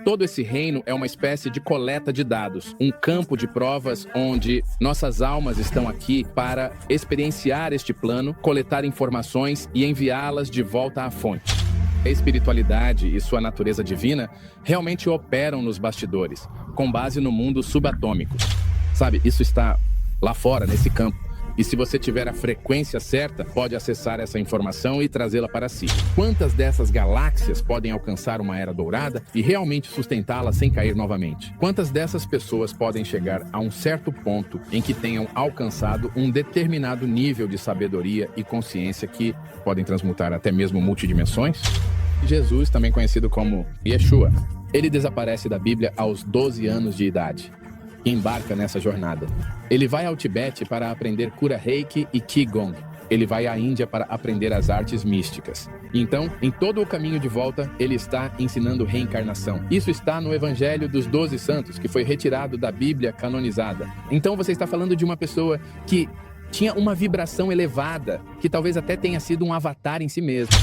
Todo esse reino é uma espécie de coleta de dados, um campo de provas onde nossas almas estão aqui para experienciar este plano, coletar informações e enviá-las de volta à fonte. A espiritualidade e sua natureza divina realmente operam nos bastidores, com base no mundo subatômico. Sabe, isso está lá fora, nesse campo. E se você tiver a frequência certa, pode acessar essa informação e trazê-la para si. Quantas dessas galáxias podem alcançar uma era dourada e realmente sustentá-la sem cair novamente? Quantas dessas pessoas podem chegar a um certo ponto em que tenham alcançado um determinado nível de sabedoria e consciência que podem transmutar até mesmo multidimensões? Jesus, também conhecido como Yeshua, ele desaparece da Bíblia aos 12 anos de idade e embarca nessa jornada. Ele vai ao Tibete para aprender cura reiki e qigong. Ele vai à Índia para aprender as artes místicas. Então, em todo o caminho de volta, ele está ensinando reencarnação. Isso está no Evangelho dos 12 Santos, que foi retirado da Bíblia canonizada. Então você está falando de uma pessoa que tinha uma vibração elevada, que talvez até tenha sido um avatar em si mesmo.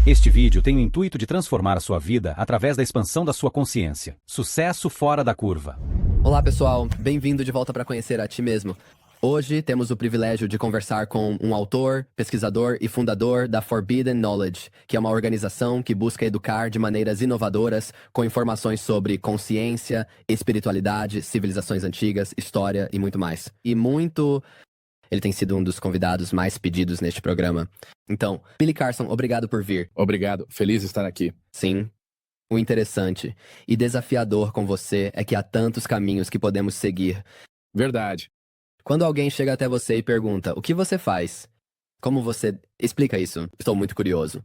Este vídeo tem o intuito de transformar a sua vida através da expansão da sua consciência. Sucesso fora da curva. Olá pessoal, bem-vindo de volta para conhecer a ti mesmo. Hoje temos o privilégio de conversar com um autor, pesquisador e fundador da Forbidden Knowledge, que é uma organização que busca educar de maneiras inovadoras com informações sobre consciência, espiritualidade, civilizações antigas, história e muito mais. Ele tem sido um dos convidados mais pedidos neste programa. Então, Billy Carson, obrigado por vir. Obrigado, feliz de estar aqui. Sim. O interessante e desafiador com você é que há tantos caminhos que podemos seguir. Verdade. Quando alguém chega até você e pergunta, o que você faz? Como você explica isso? Estou muito curioso.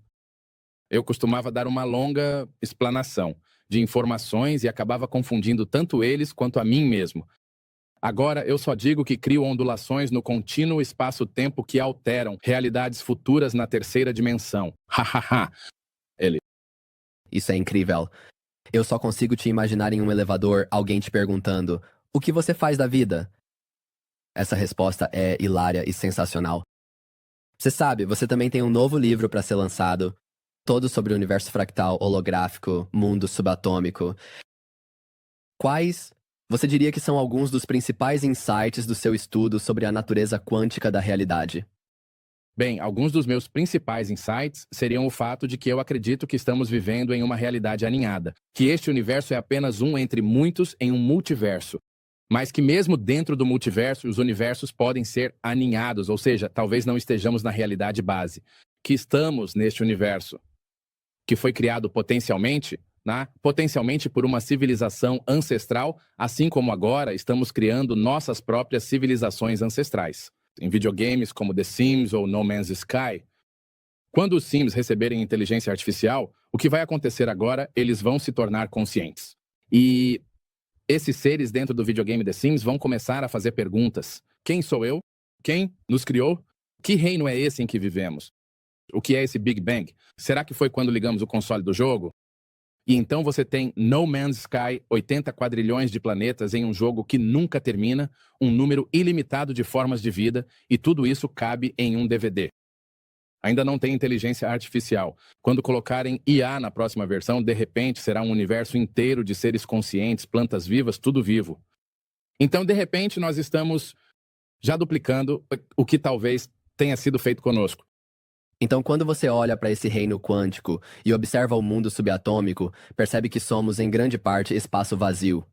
Eu costumava dar uma longa explanação de informações e acabava confundindo tanto eles quanto a mim mesmo. Agora, eu só digo que crio ondulações no contínuo espaço-tempo que alteram realidades futuras na terceira dimensão. Hahaha. Isso é incrível. Eu só consigo te imaginar em um elevador, alguém te perguntando, o que você faz da vida? Essa resposta é hilária e sensacional. Você sabe, você também tem um novo livro para ser lançado, todo sobre o universo fractal, holográfico, mundo subatômico. Quais você diria que são alguns dos principais insights do seu estudo sobre a natureza quântica da realidade? Bem, alguns dos meus principais insights seriam o fato de que eu acredito que estamos vivendo em uma realidade aninhada, que este universo é apenas um entre muitos em um multiverso, mas que mesmo dentro do multiverso, os universos podem ser aninhados, ou seja, talvez não estejamos na realidade base, que estamos neste universo, que foi criado potencialmente por uma civilização ancestral, assim como agora estamos criando nossas próprias civilizações ancestrais. Em videogames como The Sims ou No Man's Sky. Quando os Sims receberem inteligência artificial, o que vai acontecer agora? Eles vão se tornar conscientes. E esses seres dentro do videogame The Sims vão começar a fazer perguntas. Quem sou eu? Quem nos criou? Que reino é esse em que vivemos? O que é esse Big Bang? Será que foi quando ligamos o console do jogo? E então você tem No Man's Sky, 80 quadrilhões de planetas em um jogo que nunca termina, um número ilimitado de formas de vida, e tudo isso cabe em um DVD. Ainda não tem inteligência artificial. Quando colocarem IA na próxima versão, de repente será um universo inteiro de seres conscientes, plantas vivas, tudo vivo. Então, de repente, nós estamos já duplicando o que talvez tenha sido feito conosco. Então, quando você olha para esse reino quântico e observa o mundo subatômico, percebe que somos, em grande parte, espaço vazio.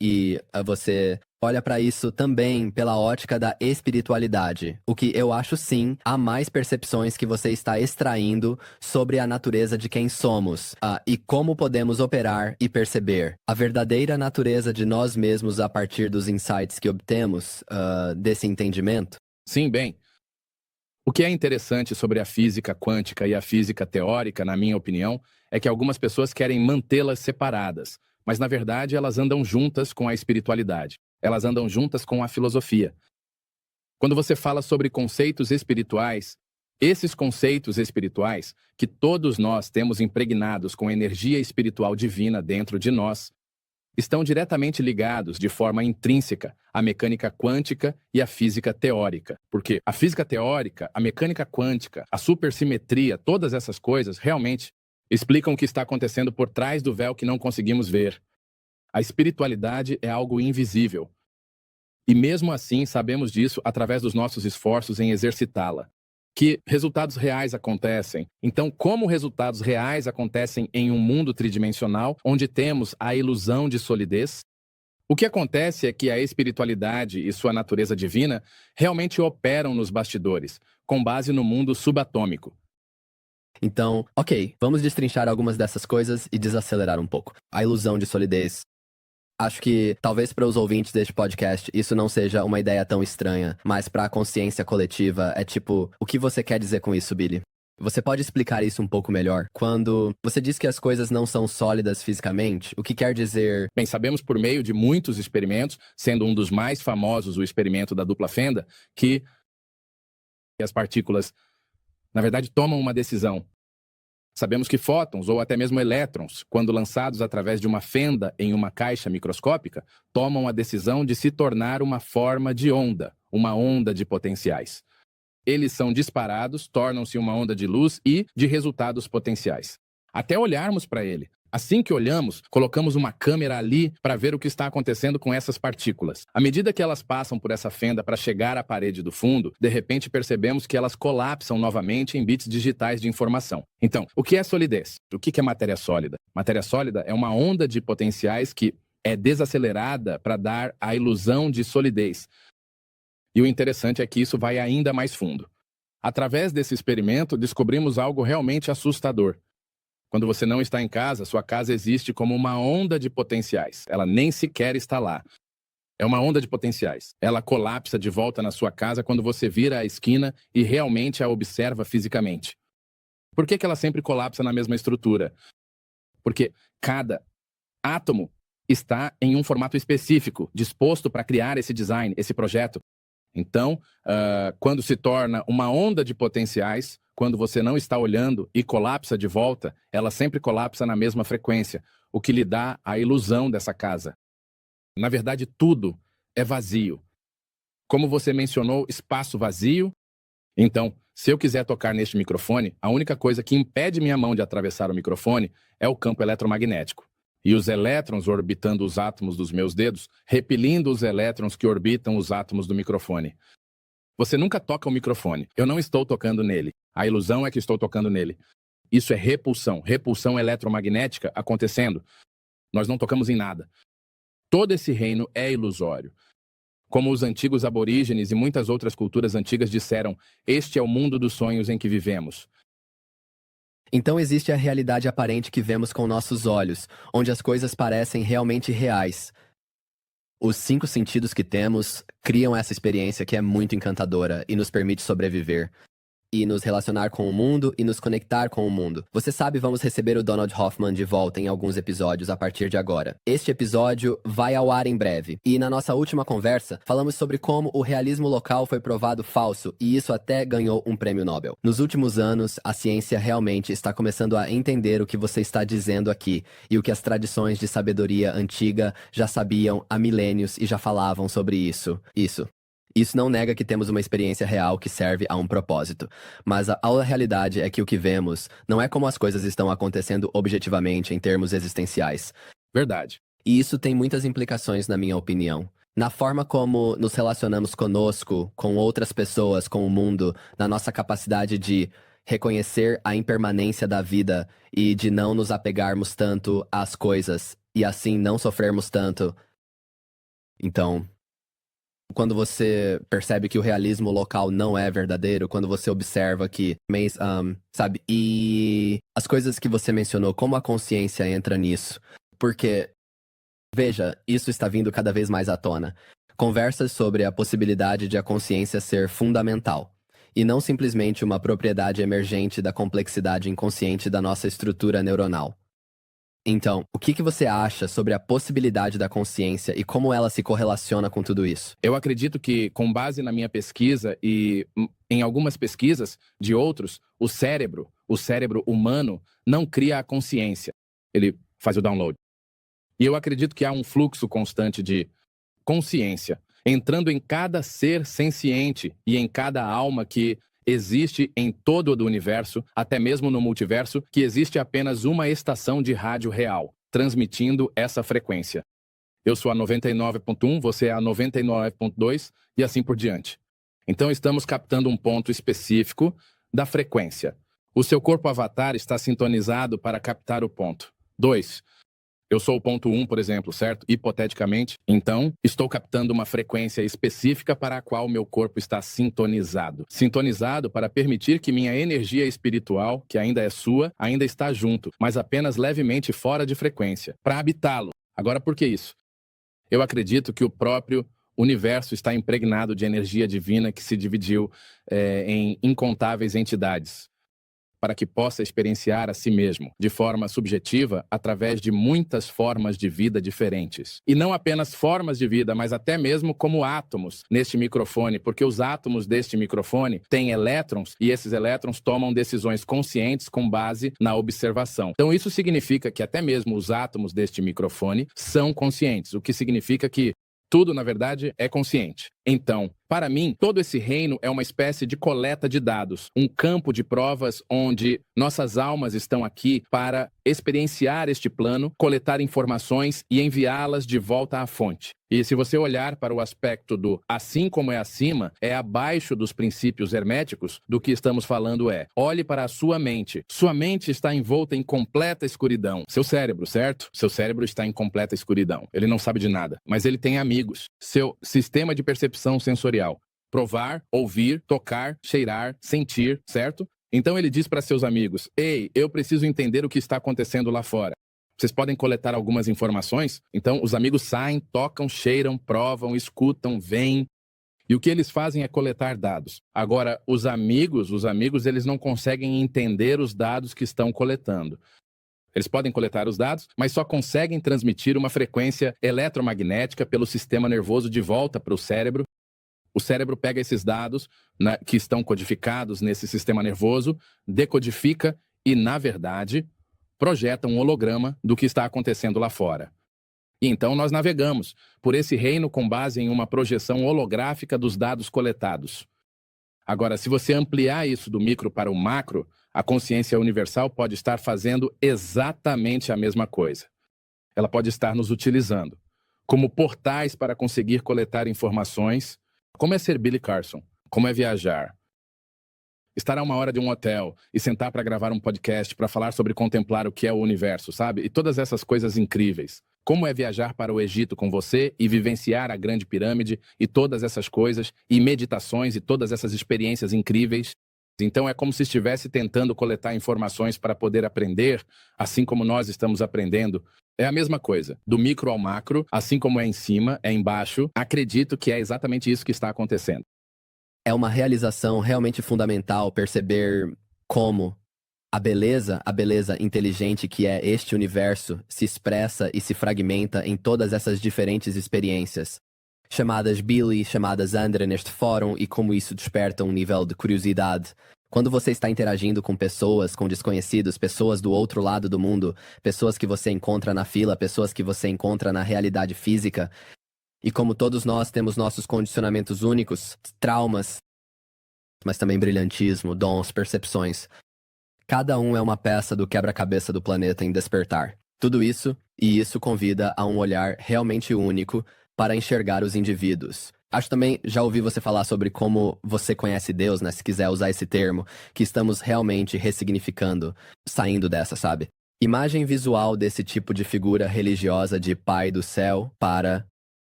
E você olha para isso também pela ótica da espiritualidade, o que eu acho sim, há mais percepções que você está extraindo sobre a natureza de quem somos, e como podemos operar e perceber a verdadeira natureza de nós mesmos a partir dos insights que obtemos desse entendimento. Sim, bem. O que é interessante sobre a física quântica e a física teórica, na minha opinião, é que algumas pessoas querem mantê-las separadas, mas na verdade elas andam juntas com a espiritualidade. Elas andam juntas com a filosofia. Quando você fala sobre conceitos espirituais, esses conceitos espirituais, que todos nós temos impregnados com energia espiritual divina dentro de nós, estão diretamente ligados de forma intrínseca à mecânica quântica e à física teórica. Porque a física teórica, a mecânica quântica, a supersimetria, todas essas coisas realmente explicam o que está acontecendo por trás do véu que não conseguimos ver. A espiritualidade é algo invisível. E mesmo assim, sabemos disso através dos nossos esforços em exercitá-la. Que resultados reais acontecem. Então, como resultados reais acontecem em um mundo tridimensional, onde temos a ilusão de solidez? O que acontece é que a espiritualidade e sua natureza divina realmente operam nos bastidores, com base no mundo subatômico. Então, ok, vamos destrinchar algumas dessas coisas e desacelerar um pouco. A ilusão de solidez. Acho que, talvez para os ouvintes deste podcast, isso não seja uma ideia tão estranha, mas para a consciência coletiva é tipo, o que você quer dizer com isso, Billy? Você pode explicar isso um pouco melhor? Quando você diz que as coisas não são sólidas fisicamente, o que quer dizer... Bem, sabemos por meio de muitos experimentos, sendo um dos mais famosos o experimento da dupla fenda, que as partículas, na verdade, tomam uma decisão. Sabemos que fótons, ou até mesmo elétrons, quando lançados através de uma fenda em uma caixa microscópica, tomam a decisão de se tornar uma forma de onda, uma onda de potenciais. Eles são disparados, tornam-se uma onda de luz e de resultados potenciais. Até olharmos para ele. Assim que olhamos, colocamos uma câmera ali para ver o que está acontecendo com essas partículas. À medida que elas passam por essa fenda para chegar à parede do fundo, de repente percebemos que elas colapsam novamente em bits digitais de informação. Então, o que é solidez? O que é matéria sólida? Matéria sólida é uma onda de potenciais que é desacelerada para dar a ilusão de solidez. E o interessante é que isso vai ainda mais fundo. Através desse experimento, descobrimos algo realmente assustador. Quando você não está em casa, sua casa existe como uma onda de potenciais. Ela nem sequer está lá. É uma onda de potenciais. Ela colapsa de volta na sua casa quando você vira a esquina e realmente a observa fisicamente. Por que ela sempre colapsa na mesma estrutura? Porque cada átomo está em um formato específico, disposto para criar esse design, esse projeto. Então, quando se torna uma onda de potenciais, quando você não está olhando e colapsa de volta, ela sempre colapsa na mesma frequência, o que lhe dá a ilusão dessa casa. Na verdade, tudo é vazio. Como você mencionou, espaço vazio. Então, se eu quiser tocar neste microfone, a única coisa que impede minha mão de atravessar o microfone é o campo eletromagnético. E os elétrons orbitando os átomos dos meus dedos, repelindo os elétrons que orbitam os átomos do microfone. Você nunca toca o microfone. Eu não estou tocando nele. A ilusão é que estou tocando nele. Isso é repulsão eletromagnética acontecendo. Nós não tocamos em nada. Todo esse reino é ilusório. Como os antigos aborígenes e muitas outras culturas antigas disseram, este é o mundo dos sonhos em que vivemos. Então existe a realidade aparente que vemos com nossos olhos, onde as coisas parecem realmente reais. Os 5 sentidos que temos criam essa experiência que é muito encantadora e nos permite sobreviver. E nos relacionar com o mundo e nos conectar com o mundo. Você sabe, vamos receber o Donald Hoffman de volta em alguns episódios a partir de agora. Este episódio vai ao ar em breve. E na nossa última conversa, falamos sobre como o realismo local foi provado falso e isso até ganhou um prêmio Nobel. Nos últimos anos, a ciência realmente está começando a entender o que você está dizendo aqui e o que as tradições de sabedoria antiga já sabiam há milênios e já falavam sobre isso. Isso não nega que temos uma experiência real que serve a um propósito. Mas a realidade é que o que vemos não é como as coisas estão acontecendo objetivamente em termos existenciais. Verdade. E isso tem muitas implicações, na minha opinião. Na forma como nos relacionamos conosco, com outras pessoas, com o mundo, na nossa capacidade de reconhecer a impermanência da vida e de não nos apegarmos tanto às coisas e assim não sofrermos tanto. Então, quando você percebe que o realismo local não é verdadeiro, quando você observa que, sabe, e as coisas que você mencionou, como a consciência entra nisso, porque, veja, isso está vindo cada vez mais à tona. Conversas sobre a possibilidade de a consciência ser fundamental, e não simplesmente uma propriedade emergente da complexidade inconsciente da nossa estrutura neuronal. Então, o que você acha sobre a possibilidade da consciência e como ela se correlaciona com tudo isso? Eu acredito que, com base na minha pesquisa e em algumas pesquisas de outros, o cérebro humano, não cria a consciência. Ele faz o download. E eu acredito que há um fluxo constante de consciência entrando em cada ser senciente e em cada alma que Existe em todo o universo, até mesmo no multiverso, que existe apenas uma estação de rádio real, transmitindo essa frequência. Eu sou a 99.1, você é a 99.2 e assim por diante. Então estamos captando um ponto específico da frequência. O seu corpo avatar está sintonizado para captar o ponto. 2. Eu sou o ponto 1, por exemplo, certo? Hipoteticamente. Então, estou captando uma frequência específica para a qual meu corpo está sintonizado. Sintonizado para permitir que minha energia espiritual, que ainda é sua, ainda está junto, mas apenas levemente fora de frequência, para habitá-lo. Agora, por que isso? Eu acredito que o próprio universo está impregnado de energia divina que se dividiu em incontáveis entidades, para que possa experienciar a si mesmo, de forma subjetiva, através de muitas formas de vida diferentes. E não apenas formas de vida, mas até mesmo como átomos neste microfone, porque os átomos deste microfone têm elétrons e esses elétrons tomam decisões conscientes com base na observação. Então isso significa que até mesmo os átomos deste microfone são conscientes, o que significa que tudo, na verdade, é consciente. Então, para mim, todo esse reino é uma espécie de coleta de dados, um campo de provas onde nossas almas estão aqui para experienciar este plano, coletar informações e enviá-las de volta à fonte. E se você olhar para o aspecto do assim como é acima, é abaixo dos princípios herméticos, do que estamos falando olhe para a sua mente. Sua mente está envolta em completa escuridão. Seu cérebro, certo? Seu cérebro está em completa escuridão. Ele não sabe de nada, mas ele tem amigos. Seu sistema de percepção sensorial. Provar, ouvir, tocar, cheirar, sentir, certo? Então ele diz para seus amigos: ei, eu preciso entender o que está acontecendo lá fora. Vocês podem coletar algumas informações? Então os amigos saem, tocam, cheiram, provam, escutam, veem. E o que eles fazem é coletar dados. Agora, os amigos, eles não conseguem entender os dados que estão coletando. Eles podem coletar os dados, mas só conseguem transmitir uma frequência eletromagnética pelo sistema nervoso de volta para o cérebro. O cérebro pega esses dados que estão codificados nesse sistema nervoso, decodifica e, na verdade, projeta um holograma do que está acontecendo lá fora. E então nós navegamos por esse reino com base em uma projeção holográfica dos dados coletados. Agora, se você ampliar isso do micro para o macro, a consciência universal pode estar fazendo exatamente a mesma coisa. Ela pode estar nos utilizando como portais para conseguir coletar informações. Como é ser Billy Carson? Como é viajar? Estar a uma hora de um hotel e sentar para gravar um podcast para falar sobre contemplar o que é o universo, sabe? E todas essas coisas incríveis. Como é viajar para o Egito com você e vivenciar a Grande Pirâmide e todas essas coisas, e meditações e todas essas experiências incríveis. Então é como se estivesse tentando coletar informações para poder aprender, assim como nós estamos aprendendo. É a mesma coisa, do micro ao macro, assim como é em cima, é embaixo. Acredito que é exatamente isso que está acontecendo. É uma realização realmente fundamental perceber como a beleza inteligente que é este universo se expressa e se fragmenta em todas essas diferentes experiências, chamadas Billy, chamadas André neste fórum, e como isso desperta um nível de curiosidade. Quando você está interagindo com pessoas, com desconhecidos, pessoas do outro lado do mundo, pessoas que você encontra na fila, pessoas que você encontra na realidade física, e como todos nós temos nossos condicionamentos únicos, traumas, mas também brilhantismo, dons, percepções. Cada um é uma peça do quebra-cabeça do planeta em despertar. Tudo isso, e isso convida a um olhar realmente único para enxergar os indivíduos. Acho também, já ouvi você falar sobre como você conhece Deus, né? Se quiser usar esse termo, que estamos realmente ressignificando, saindo dessa, sabe? Imagem visual desse tipo de figura religiosa de Pai do Céu para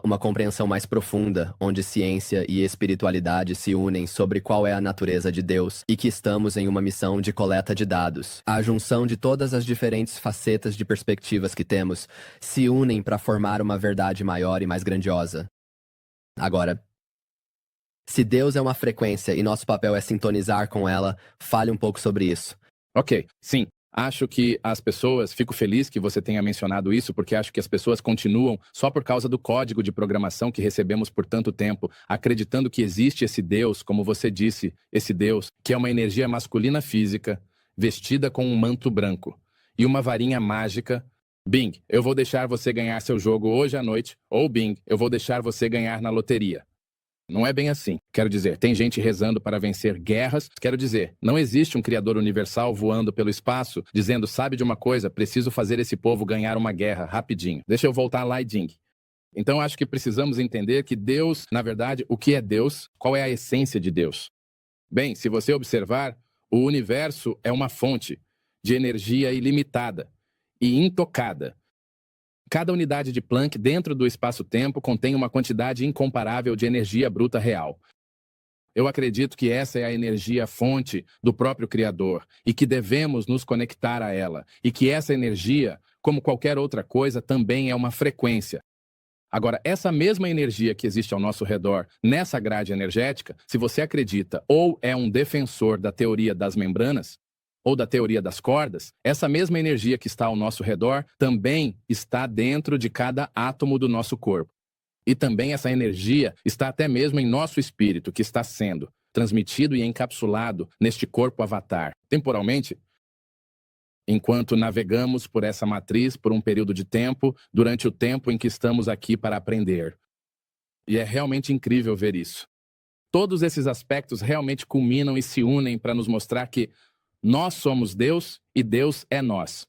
uma compreensão mais profunda, onde ciência e espiritualidade se unem sobre qual é a natureza de Deus e que estamos em uma missão de coleta de dados. A junção de todas as diferentes facetas de perspectivas que temos se unem para formar uma verdade maior e mais grandiosa. Agora, se Deus é uma frequência e nosso papel é sintonizar com ela, fale um pouco sobre isso. Ok, sim. Acho que as pessoas, fico feliz que você tenha mencionado isso, porque acho que as pessoas continuam, só por causa do código de programação que recebemos por tanto tempo, acreditando que existe esse Deus, como você disse, esse Deus, que é uma energia masculina física, vestida com um manto branco e uma varinha mágica. Bing, eu vou deixar você ganhar seu jogo hoje à noite, ou Bing, eu vou deixar você ganhar na loteria. Não é bem assim. Quero dizer, tem gente rezando para vencer guerras. Quero dizer, não existe um criador universal voando pelo espaço, dizendo, sabe de uma coisa, preciso fazer esse povo ganhar uma guerra rapidinho. Deixa eu voltar lá e Ding. Então acho que precisamos entender que Deus, na verdade, o que é Deus? Qual é a essência de Deus? Bem, se você observar, o universo é uma fonte de energia ilimitada e intocada. Cada unidade de Planck dentro do espaço-tempo contém uma quantidade incomparável de energia bruta real. Eu acredito que essa é a energia fonte do próprio Criador e que devemos nos conectar a ela. E que essa energia, como qualquer outra coisa, também é uma frequência. Agora, essa mesma energia que existe ao nosso redor, nessa grade energética, se você acredita ou é um defensor da teoria das membranas, ou da teoria das cordas, essa mesma energia que está ao nosso redor também está dentro de cada átomo do nosso corpo. E também essa energia está até mesmo em nosso espírito, que está sendo transmitido e encapsulado neste corpo avatar. Temporalmente, enquanto navegamos por essa matriz por um período de tempo, durante o tempo em que estamos aqui para aprender. E é realmente incrível ver isso. Todos esses aspectos realmente culminam e se unem para nos mostrar que nós somos Deus e Deus é nós.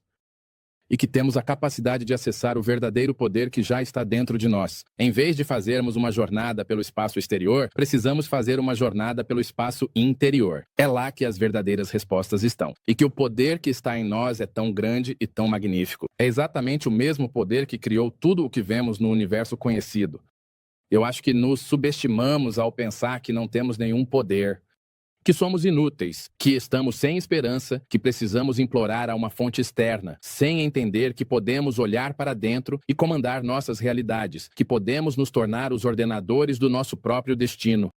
E que temos a capacidade de acessar o verdadeiro poder que já está dentro de nós. Em vez de fazermos uma jornada pelo espaço exterior, precisamos fazer uma jornada pelo espaço interior. É lá que as verdadeiras respostas estão. E que o poder que está em nós é tão grande e tão magnífico. É exatamente o mesmo poder que criou tudo o que vemos no universo conhecido. Eu acho que nos subestimamos ao pensar que não temos nenhum poder. Que somos inúteis, que estamos sem esperança, que precisamos implorar a uma fonte externa, sem entender que podemos olhar para dentro e comandar nossas realidades, que podemos nos tornar os ordenadores do nosso próprio destino.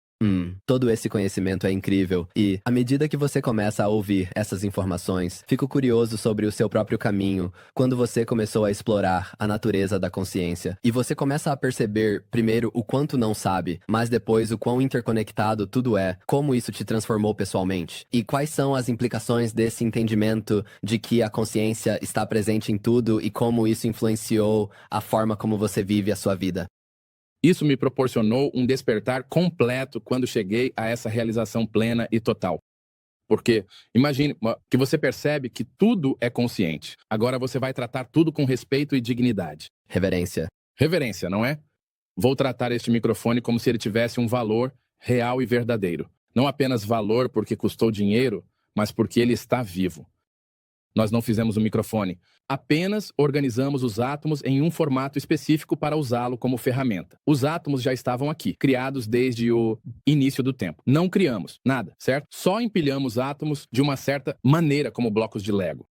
Todo esse conhecimento é incrível e, à medida que você começa a ouvir essas informações, fico curioso sobre o seu próprio caminho, quando você começou a explorar a natureza da consciência. E você começa a perceber, primeiro, o quanto não sabe, mas depois o quão interconectado tudo é, como isso te transformou pessoalmente. E quais são as implicações desse entendimento de que a consciência está presente em tudo e como isso influenciou a forma como você vive a sua vida. Isso me proporcionou um despertar completo quando cheguei a essa realização plena e total. Porque, imagine que você percebe que tudo é consciente. Agora você vai tratar tudo com respeito e dignidade. Reverência. Reverência, não é? Vou tratar este microfone como se ele tivesse um valor real e verdadeiro. Não apenas valor porque custou dinheiro, mas porque ele está vivo. Nós não fizemos o microfone. Apenas organizamos os átomos em um formato específico para usá-lo como ferramenta. Os átomos já estavam aqui, criados desde o início do tempo. Não criamos nada, certo? Só empilhamos átomos de uma certa maneira, como blocos de Lego.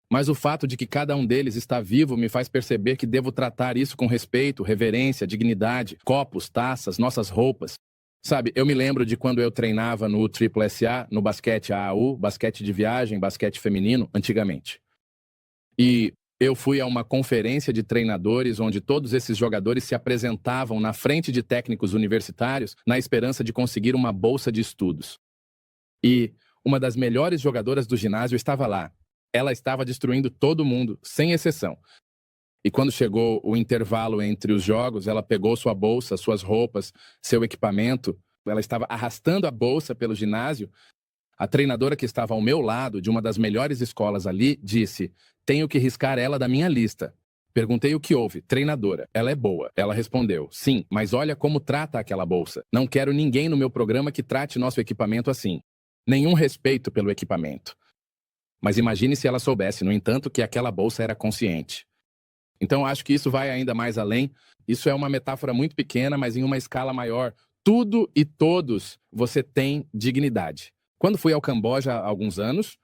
Mas o fato de que cada um deles está vivo me faz perceber que devo tratar isso com respeito, reverência, dignidade, copos, taças, nossas roupas. Sabe, eu me lembro de quando eu treinava no SSSA, no basquete AAU, basquete de viagem, basquete feminino, antigamente. E eu fui a uma conferência de treinadores onde todos esses jogadores se apresentavam na frente de técnicos universitários na esperança de conseguir uma bolsa de estudos. E uma das melhores jogadoras do ginásio estava lá. Ela estava destruindo todo mundo, sem exceção. E quando chegou o intervalo entre os jogos, ela pegou sua bolsa, suas roupas, seu equipamento. Ela estava arrastando a bolsa pelo ginásio. A treinadora que estava ao meu lado, de uma das melhores escolas ali, disse: tenho que riscar ela da minha lista. Perguntei o que houve. Treinadora, ela é boa. Ela respondeu: sim, mas olha como trata aquela bolsa. Não quero ninguém no meu programa que trate nosso equipamento assim. Nenhum respeito pelo equipamento. Mas imagine se ela soubesse, no entanto, que aquela bolsa era consciente. Então, acho que isso vai ainda mais além. Isso é uma metáfora muito pequena, mas em uma escala maior. Tudo e todos você tem dignidade. Quando fui ao Camboja há alguns anos,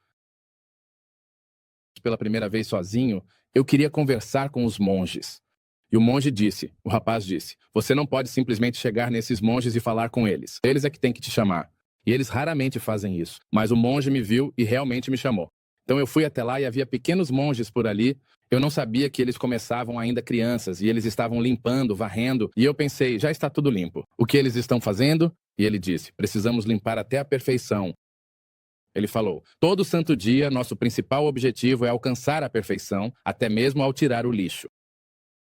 pela primeira vez sozinho, eu queria conversar com os monges. E o rapaz disse, você não pode simplesmente chegar nesses monges e falar com eles. Eles é que têm que te chamar. E eles raramente fazem isso. Mas o monge me viu e realmente me chamou. Então eu fui até lá e havia pequenos monges por ali. Eu não sabia que eles começavam ainda crianças e eles estavam limpando, varrendo. E eu pensei, já está tudo limpo. O que eles estão fazendo? E ele disse, precisamos limpar até a perfeição. Ele falou, todo santo dia nosso principal objetivo é alcançar a perfeição, até mesmo ao tirar o lixo.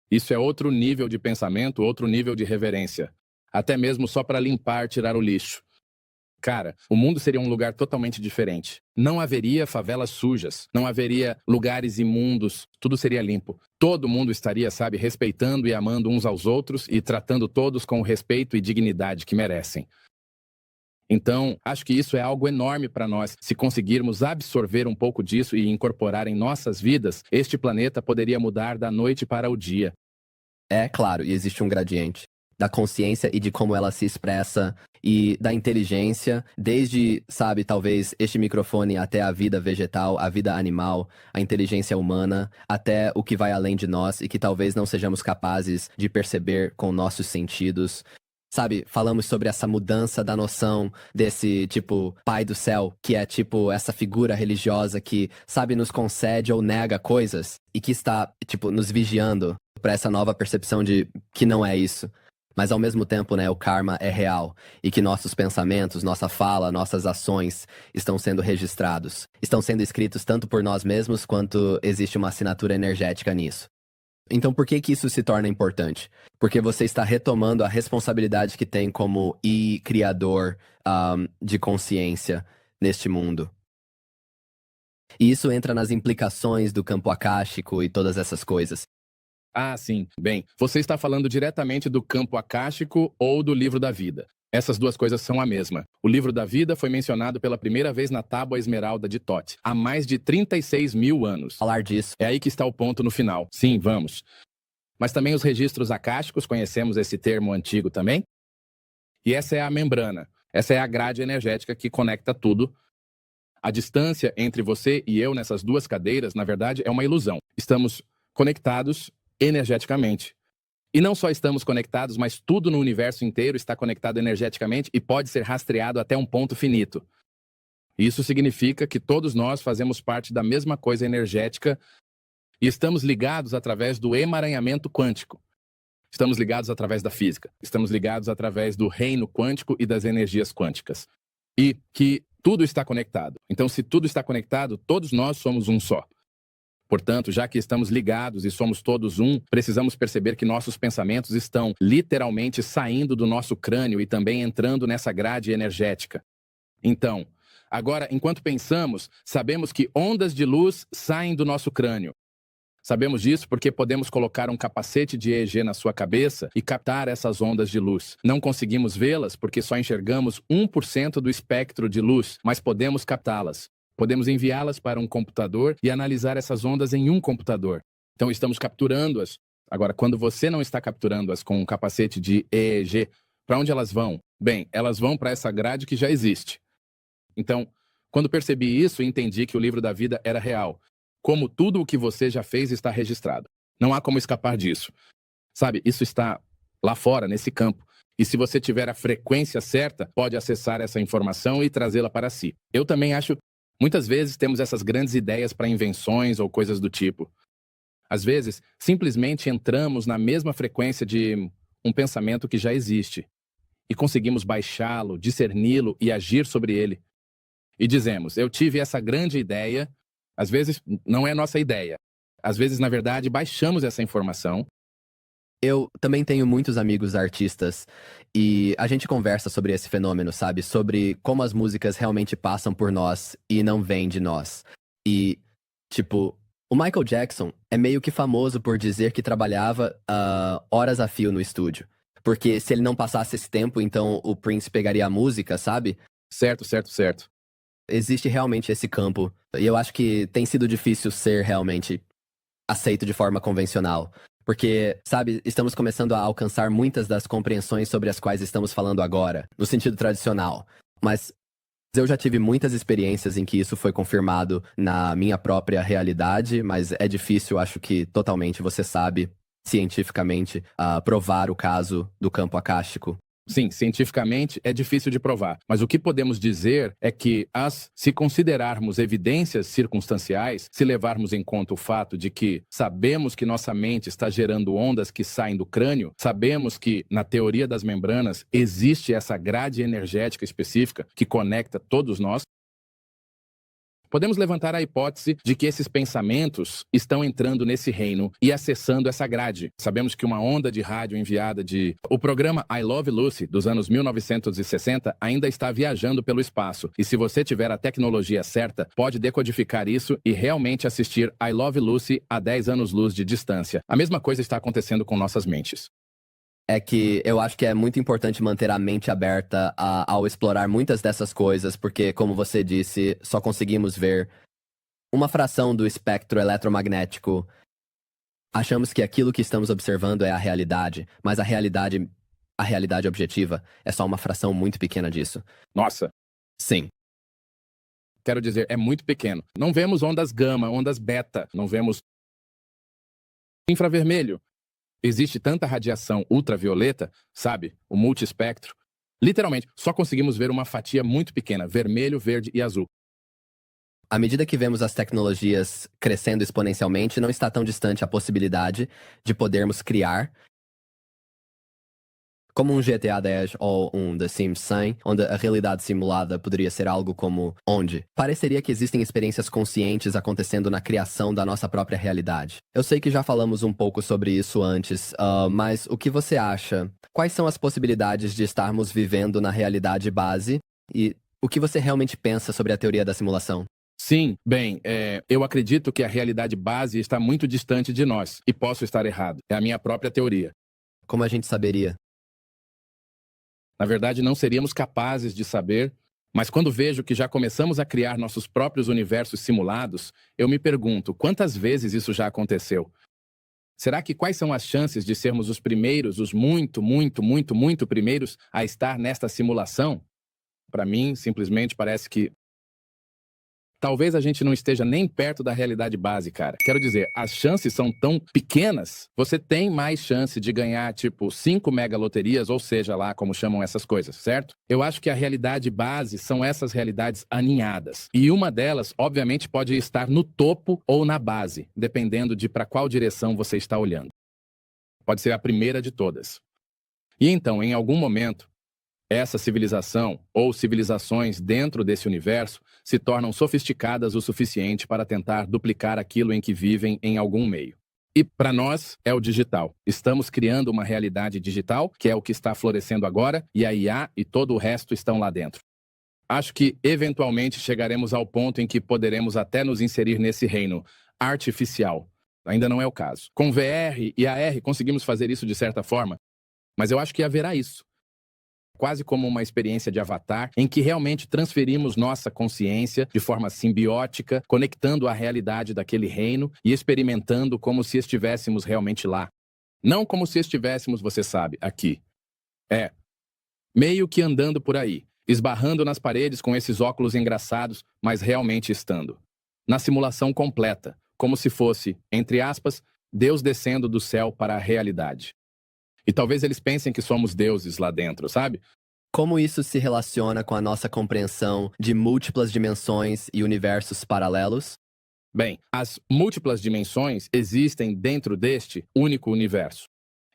Isso é outro nível de pensamento, outro nível de reverência. até mesmo só para limpar, tirar o lixo. Cara, o mundo seria um lugar totalmente diferente. Não haveria favelas sujas, não haveria lugares imundos, tudo seria limpo. Todo mundo estaria, sabe, respeitando e amando uns aos outros e tratando todos com o respeito e dignidade que merecem. Então, acho que isso é algo enorme para nós. Se conseguirmos absorver um pouco disso e incorporar em nossas vidas, este planeta poderia mudar da noite para o dia. É claro, e existe um gradiente da consciência e de como ela se expressa e da inteligência, desde, sabe, talvez este microfone até a vida vegetal, a vida animal, a inteligência humana, até o que vai além de nós e que talvez não sejamos capazes de perceber com nossos sentidos. Sabe, falamos sobre essa mudança da noção desse, tipo, pai do céu, que é, tipo, essa figura religiosa que, sabe, nos concede ou nega coisas e que está, tipo, nos vigiando para essa nova percepção de que não é isso. Mas ao mesmo tempo, né, o karma é real e que nossos pensamentos, nossa fala, nossas ações estão sendo registrados. Estão sendo escritos tanto por nós mesmos quanto existe uma assinatura energética nisso. Então por que que isso se torna importante? Porque você está retomando a responsabilidade que tem como criador de consciência neste mundo. E isso entra nas implicações do campo akáshico e todas essas coisas. Ah, sim. Bem, você está falando diretamente do campo akáshico ou do livro da vida. Essas duas coisas são a mesma. O livro da vida foi mencionado pela primeira vez na Tábua Esmeralda de Thoth, há mais de 36 mil anos. Falar disso. É aí que está o ponto no final. Sim, vamos. Mas também os registros akáshicos, conhecemos esse termo antigo também? E essa é a membrana. Essa é a grade energética que conecta tudo. A distância entre você e eu nessas duas cadeiras, na verdade, é uma ilusão. Estamos conectados energeticamente. E não só estamos conectados, mas tudo no universo inteiro está conectado energeticamente e pode ser rastreado até um ponto finito. Isso significa que todos nós fazemos parte da mesma coisa energética e estamos ligados através do emaranhamento quântico. Estamos ligados através da física. Estamos ligados através do reino quântico e das energias quânticas. E que tudo está conectado. Então, se tudo está conectado, todos nós somos um só. Portanto, já que estamos ligados e somos todos um, precisamos perceber que nossos pensamentos estão literalmente saindo do nosso crânio e também entrando nessa grade energética. Então, agora, enquanto pensamos, sabemos que ondas de luz saem do nosso crânio. Sabemos disso porque podemos colocar um capacete de EEG na sua cabeça e captar essas ondas de luz. Não conseguimos vê-las porque só enxergamos 1% do espectro de luz, mas podemos captá-las. Podemos enviá-las para um computador e analisar essas ondas em um computador. Então, estamos capturando-as. Agora, quando você não está capturando-as com um capacete de EEG, para onde elas vão? Bem, elas vão para essa grade que já existe. Então, quando percebi isso, entendi que o livro da vida era real. Como tudo o que você já fez está registrado. Não há como escapar disso. Sabe, isso está lá fora, nesse campo. E se você tiver a frequência certa, pode acessar essa informação e trazê-la para si. Eu também acho... Muitas vezes temos essas grandes ideias para invenções ou coisas do tipo. Às vezes, simplesmente entramos na mesma frequência de um pensamento que já existe e conseguimos baixá-lo, discerni-lo e agir sobre ele. E dizemos, eu tive essa grande ideia, às vezes não é nossa ideia. Às vezes, na verdade, baixamos essa informação. Eu também tenho muitos amigos artistas e a gente conversa sobre esse fenômeno, sabe? Sobre como as músicas realmente passam por nós e não vêm de nós. E, tipo, o Michael Jackson é meio que famoso por dizer que trabalhava horas a fio no estúdio. Porque se ele não passasse esse tempo, então o Prince pegaria a música, sabe? Certo, certo, certo. Existe realmente esse campo. E eu acho que tem sido difícil ser realmente aceito de forma convencional. Porque, sabe, estamos começando a alcançar muitas das compreensões sobre as quais estamos falando agora, no sentido tradicional. Mas eu já tive muitas experiências em que isso foi confirmado na minha própria realidade, mas é difícil, acho que totalmente, você sabe, cientificamente, provar o caso do campo akáshico. Sim, cientificamente é difícil de provar, mas o que podemos dizer é que, se considerarmos evidências circunstanciais, se levarmos em conta o fato de que sabemos que nossa mente está gerando ondas que saem do crânio, sabemos que, na teoria das membranas, existe essa grade energética específica que conecta todos nós, Podemos levantar a hipótese de que esses pensamentos estão entrando nesse reino e acessando essa grade. Sabemos que uma onda de rádio enviada o programa I Love Lucy, dos anos 1960, ainda está viajando pelo espaço. E se você tiver a tecnologia certa, pode decodificar isso e realmente assistir I Love Lucy a 10 anos-luz de distância. A mesma coisa está acontecendo com nossas mentes. É que eu acho que é muito importante manter a mente aberta ao explorar muitas dessas coisas, porque, como você disse, só conseguimos ver uma fração do espectro eletromagnético. Achamos que aquilo que estamos observando é a realidade, mas a realidade objetiva é só uma fração muito pequena disso. Nossa, Sim. quero dizer, é muito pequeno. Não vemos ondas gama, ondas beta, não vemos infravermelho. Existe tanta radiação ultravioleta, sabe? O multiespectro. Literalmente, só conseguimos ver uma fatia muito pequena, vermelho, verde e azul. À medida que vemos as tecnologias crescendo exponencialmente, não está tão distante a possibilidade de podermos criar, como um GTA 10 ou um The Sims 100, onde a realidade simulada poderia ser algo como onde pareceria que existem experiências conscientes acontecendo na criação da nossa própria realidade. Eu sei que já falamos um pouco sobre isso antes, mas o que você acha? Quais são as possibilidades de estarmos vivendo na realidade base e o que você realmente pensa sobre a teoria da simulação? Sim, bem, eu acredito que a realidade base está muito distante de nós, e posso estar errado. É a minha própria teoria. Como a gente saberia? Na verdade, não seríamos capazes de saber, mas quando vejo que já começamos a criar nossos próprios universos simulados, eu me pergunto, quantas vezes isso já aconteceu? Será que quais são as chances de sermos os primeiros, os muito primeiros a estar nesta simulação? Para mim, simplesmente parece que talvez a gente não esteja nem perto da realidade base, cara. Quero dizer, as chances são tão pequenas, você tem mais chance de ganhar, tipo, 5 mega loterias, ou seja lá como chamam essas coisas, certo? Eu acho que a realidade base são essas realidades aninhadas. E uma delas, obviamente, pode estar no topo ou na base, dependendo de para qual direção você está olhando. Pode ser a primeira de todas. E então, em algum momento, essa civilização ou civilizações dentro desse universo se tornam sofisticadas o suficiente para tentar duplicar aquilo em que vivem em algum meio. E para nós é o digital. Estamos criando uma realidade digital, que é o que está florescendo agora, e a IA e todo o resto estão lá dentro. Acho que eventualmente chegaremos ao ponto em que poderemos até nos inserir nesse reino artificial. Ainda não é o caso. Com VR e AR conseguimos fazer isso de certa forma, mas eu acho que haverá isso. Quase como uma experiência de avatar, em que realmente transferimos nossa consciência de forma simbiótica, conectando a realidade daquele reino e experimentando como se estivéssemos realmente lá. Não como se estivéssemos, você sabe, aqui. Meio que andando por aí, esbarrando nas paredes com esses óculos engraçados, mas realmente estando. Na simulação completa, como se fosse, entre aspas, Deus descendo do céu para a realidade. E talvez eles pensem que somos deuses lá dentro, sabe? Como isso se relaciona com a nossa compreensão de múltiplas dimensões e universos paralelos? Bem, as múltiplas dimensões existem dentro deste único universo.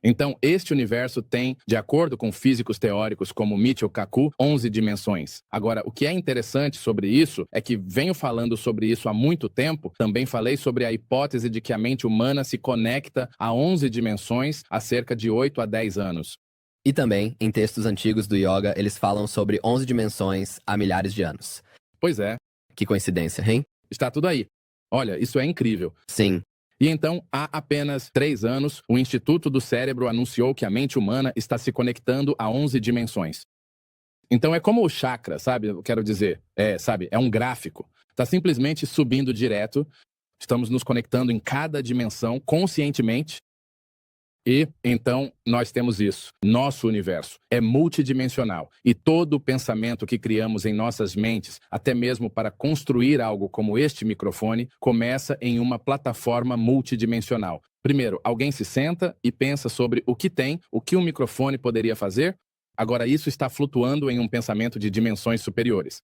Então, este universo tem, de acordo com físicos teóricos como Michio Kaku, 11 dimensões. Agora, o que é interessante sobre isso é que venho falando sobre isso há muito tempo. Também falei sobre a hipótese de que a mente humana se conecta a 11 dimensões há cerca de 8 a 10 anos. E também, em textos antigos do yoga, eles falam sobre 11 dimensões há milhares de anos. Pois é. Que coincidência, hein? Está tudo aí. Olha, isso é incrível. Sim. E então, há apenas 3 anos, o Instituto do Cérebro anunciou que a mente humana está se conectando a 11 dimensões. Então é como o chakra, sabe? Eu quero dizer, é um gráfico. Está simplesmente subindo direto. Estamos nos conectando em cada dimensão conscientemente. E, então, nós temos isso. Nosso universo é multidimensional. E todo o pensamento que criamos em nossas mentes, até mesmo para construir algo como este microfone, começa em uma plataforma multidimensional. Primeiro, alguém se senta e pensa sobre o que um microfone poderia fazer. Agora, isso está flutuando em um pensamento de dimensões superiores.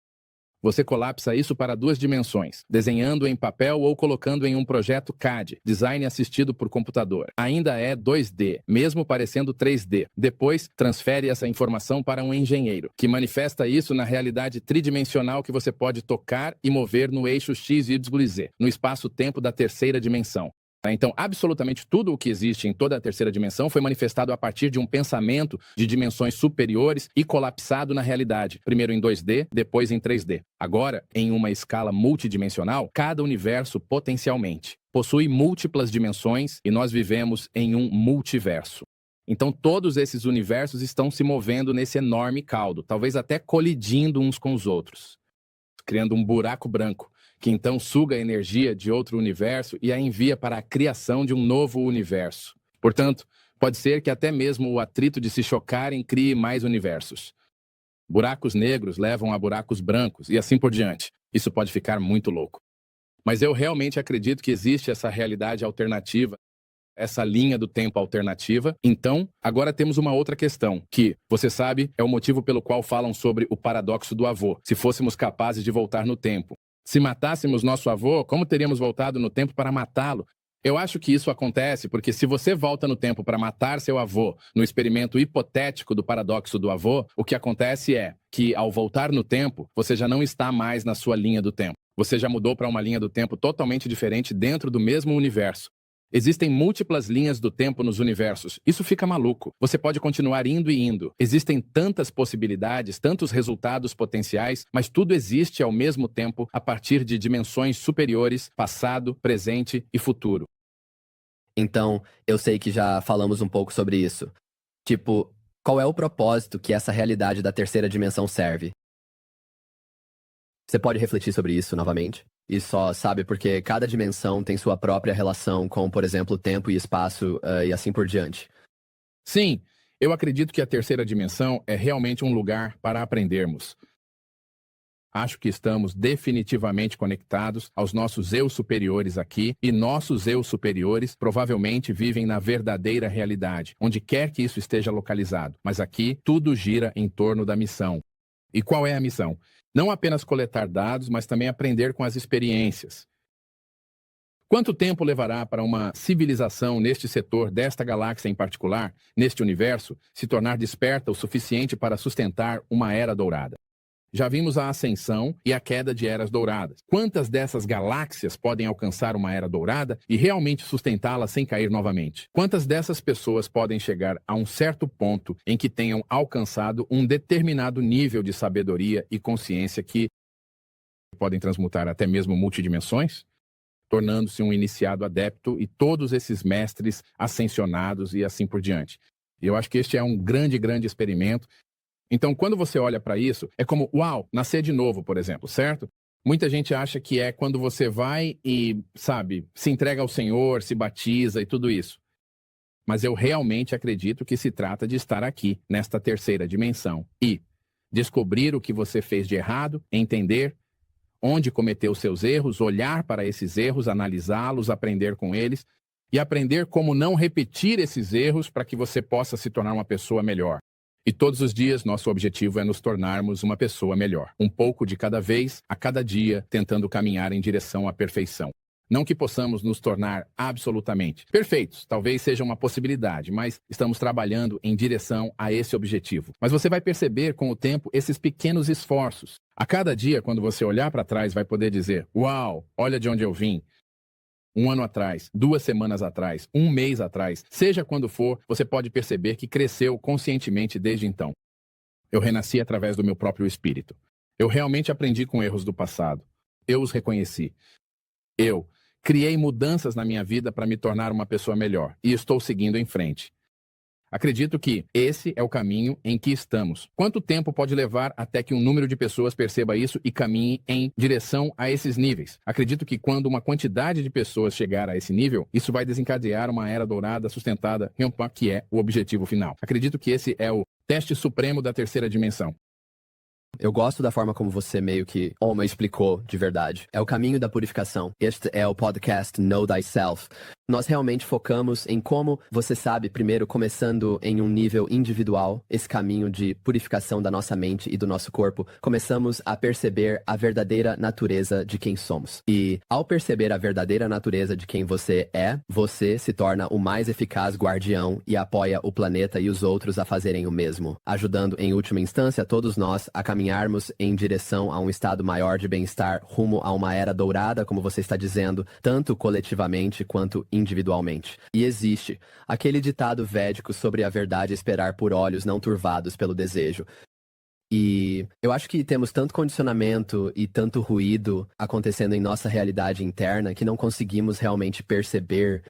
Você colapsa isso para 2 dimensões, desenhando em papel ou colocando em um projeto CAD, design assistido por computador. Ainda é 2D, mesmo parecendo 3D. Depois, transfere essa informação para um engenheiro, que manifesta isso na realidade tridimensional que você pode tocar e mover no eixo X, Y e Z, no espaço-tempo da terceira dimensão. Então, absolutamente tudo o que existe em toda a terceira dimensão foi manifestado a partir de um pensamento de dimensões superiores e colapsado na realidade, primeiro em 2D, depois em 3D. Agora, em uma escala multidimensional, cada universo potencialmente possui múltiplas dimensões e nós vivemos em um multiverso. Então, todos esses universos estão se movendo nesse enorme caldo, talvez até colidindo uns com os outros, criando um buraco branco, que então suga a energia de outro universo e a envia para a criação de um novo universo. Portanto, pode ser que até mesmo o atrito de se chocarem crie mais universos. Buracos negros levam a buracos brancos e assim por diante. Isso pode ficar muito louco. Mas eu realmente acredito que existe essa realidade alternativa, essa linha do tempo alternativa. Então, agora temos uma outra questão, que, você sabe, é o motivo pelo qual falam sobre o paradoxo do avô, se fôssemos capazes de voltar no tempo. Se matássemos nosso avô, como teríamos voltado no tempo para matá-lo? Eu acho que isso acontece porque se você volta no tempo para matar seu avô, no experimento hipotético do paradoxo do avô, o que acontece é que, ao voltar no tempo, você já não está mais na sua linha do tempo. Você já mudou para uma linha do tempo totalmente diferente dentro do mesmo universo. Existem múltiplas linhas do tempo nos universos. Isso fica maluco. Você pode continuar indo e indo. Existem tantas possibilidades, tantos resultados potenciais, mas tudo existe ao mesmo tempo a partir de dimensões superiores, passado, presente e futuro. Então, eu sei que já falamos um pouco sobre isso. Tipo, qual é o propósito que essa realidade da terceira dimensão serve? Você pode refletir sobre isso novamente? E só sabe porque cada dimensão tem sua própria relação com, por exemplo, tempo e espaço e assim por diante. Sim, eu acredito que a terceira dimensão é realmente um lugar para aprendermos. Acho que estamos definitivamente conectados aos nossos eu superiores aqui, e nossos eu superiores provavelmente vivem na verdadeira realidade, onde quer que isso esteja localizado. Mas aqui, tudo gira em torno da missão. E qual é a missão? Não apenas coletar dados, mas também aprender com as experiências. Quanto tempo levará para uma civilização neste setor desta galáxia em particular, neste universo, se tornar desperta o suficiente para sustentar uma era dourada? Já vimos a ascensão e a queda de eras douradas. Quantas dessas galáxias podem alcançar uma era dourada e realmente sustentá-la sem cair novamente? Quantas dessas pessoas podem chegar a um certo ponto em que tenham alcançado um determinado nível de sabedoria e consciência que podem transmutar até mesmo multidimensões, tornando-se um iniciado adepto e todos esses mestres ascensionados e assim por diante? E eu acho que este é um grande, grande experimento. Então, quando você olha para isso, é como, uau, nascer de novo, por exemplo, certo? Muita gente acha que é quando você vai e, sabe, se entrega ao Senhor, se batiza e tudo isso. Mas eu realmente acredito que se trata de estar aqui, nesta terceira dimensão, e descobrir o que você fez de errado, entender onde cometeu seus erros, olhar para esses erros, analisá-los, aprender com eles, e aprender como não repetir esses erros para que você possa se tornar uma pessoa melhor. E todos os dias, nosso objetivo é nos tornarmos uma pessoa melhor. Um pouco de cada vez, a cada dia, tentando caminhar em direção à perfeição. Não que possamos nos tornar absolutamente perfeitos. Talvez seja uma possibilidade, mas estamos trabalhando em direção a esse objetivo. Mas você vai perceber com o tempo esses pequenos esforços. A cada dia, quando você olhar para trás, vai poder dizer, uau, olha de onde eu vim. 1 ano atrás, 2 semanas atrás, 1 mês atrás, seja quando for, você pode perceber que cresceu conscientemente desde então. Eu renasci através do meu próprio espírito. Eu realmente aprendi com erros do passado. Eu os reconheci. Eu criei mudanças na minha vida para me tornar uma pessoa melhor e estou seguindo em frente. Acredito que esse é o caminho em que estamos. Quanto tempo pode levar até que um número de pessoas perceba isso e caminhe em direção a esses níveis? Acredito que quando uma quantidade de pessoas chegar a esse nível, isso vai desencadear uma era dourada sustentada, que é o objetivo final. Acredito que esse é o teste supremo da terceira dimensão. Eu gosto da forma como você meio que explicou de verdade. É o caminho da purificação. Este é o podcast Know Thyself. Nós realmente focamos em como, você sabe, primeiro começando em um nível individual, esse caminho de purificação da nossa mente e do nosso corpo, começamos a perceber a verdadeira natureza de quem somos. E ao perceber a verdadeira natureza de quem você é, você se torna o mais eficaz guardião e apoia o planeta e os outros a fazerem o mesmo, ajudando em última instância todos nós a caminharmos em direção a um estado maior de bem-estar rumo a uma era dourada, como você está dizendo, tanto coletivamente quanto individualmente. E existe aquele ditado védico sobre a verdade esperar por olhos não turvados pelo desejo. E eu acho que temos tanto condicionamento e tanto ruído acontecendo em nossa realidade interna que não conseguimos realmente perceber,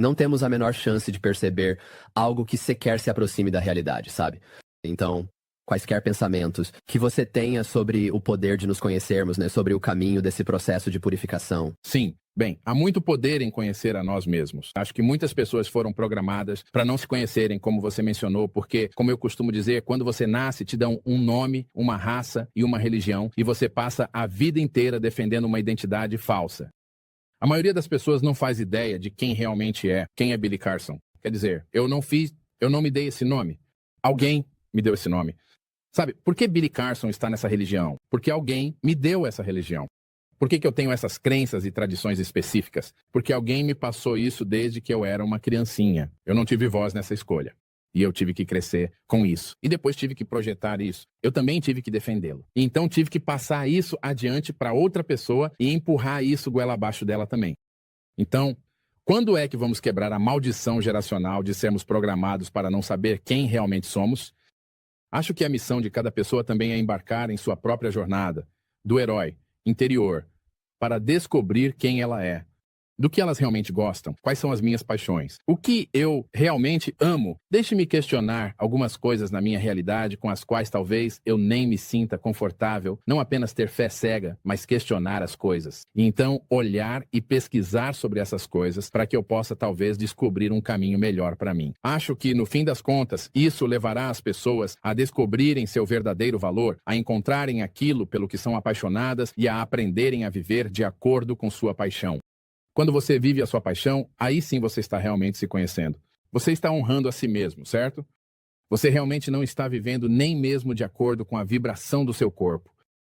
não temos a menor chance de perceber algo que sequer se aproxime da realidade, sabe? Então, quaisquer pensamentos que você tenha sobre o poder de nos conhecermos, né? Sobre o caminho desse processo de purificação. Sim. Bem, há muito poder em conhecer a nós mesmos. Acho que muitas pessoas foram programadas para não se conhecerem, como você mencionou, porque, como eu costumo dizer, quando você nasce, te dão um nome, uma raça e uma religião, e você passa a vida inteira defendendo uma identidade falsa. A maioria das pessoas não faz ideia de quem realmente é, quem é Billy Carson. Quer dizer, eu não me dei esse nome. Alguém me deu esse nome. Sabe, por que Billy Carson está nessa religião? Porque alguém me deu essa religião. Por que eu tenho essas crenças e tradições específicas? Porque alguém me passou isso desde que eu era uma criancinha. Eu não tive voz nessa escolha. E eu tive que crescer com isso. E depois tive que projetar isso. Eu também tive que defendê-lo. E então tive que passar isso adiante para outra pessoa e empurrar isso goela abaixo dela também. Então, quando é que vamos quebrar a maldição geracional de sermos programados para não saber quem realmente somos? Acho que a missão de cada pessoa também é embarcar em sua própria jornada, do herói interior, para descobrir quem ela é, do que elas realmente gostam, quais são as minhas paixões, o que eu realmente amo. Deixe-me questionar algumas coisas na minha realidade com as quais talvez eu nem me sinta confortável, não apenas ter fé cega, mas questionar as coisas. E então olhar e pesquisar sobre essas coisas para que eu possa talvez descobrir um caminho melhor para mim. Acho que no fim das contas, isso levará as pessoas a descobrirem seu verdadeiro valor, a encontrarem aquilo pelo que são apaixonadas e a aprenderem a viver de acordo com sua paixão. Quando você vive a sua paixão, aí sim você está realmente se conhecendo. Você está honrando a si mesmo, certo? Você realmente não está vivendo nem mesmo de acordo com a vibração do seu corpo.